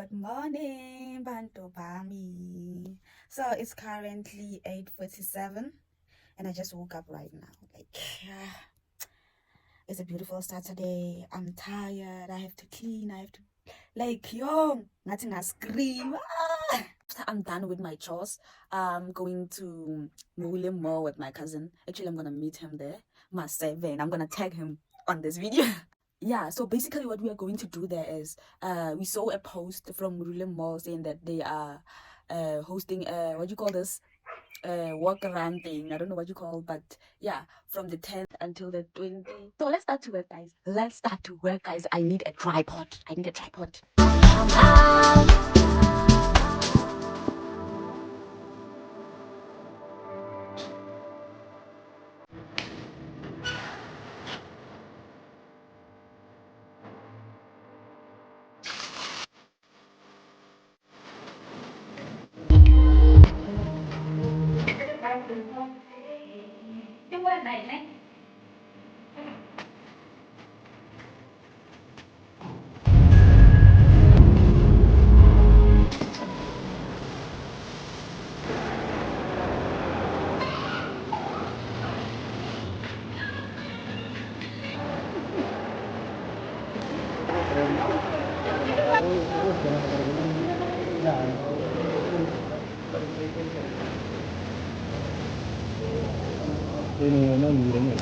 Good morning, Bantu Bami. So it's currently 8:47 and I just woke up right now. It's a beautiful Saturday. I'm tired. I have to clean. I have to nothing I scream. After I'm done with my chores, I'm going to Mule Mall with my cousin. Actually, I'm gonna meet him there. Ma7. I'm gonna tag him on this video. Yeah, so basically what we are going to do there is we saw a post from Murule Mall saying that they are hosting what do you call this walk around thing. I don't know what you call, but yeah, from the 10th until the 20th. So let's start to work, guys. Let's start to work, guys. I need a tripod. I need a tripod. Ini ano miring eh.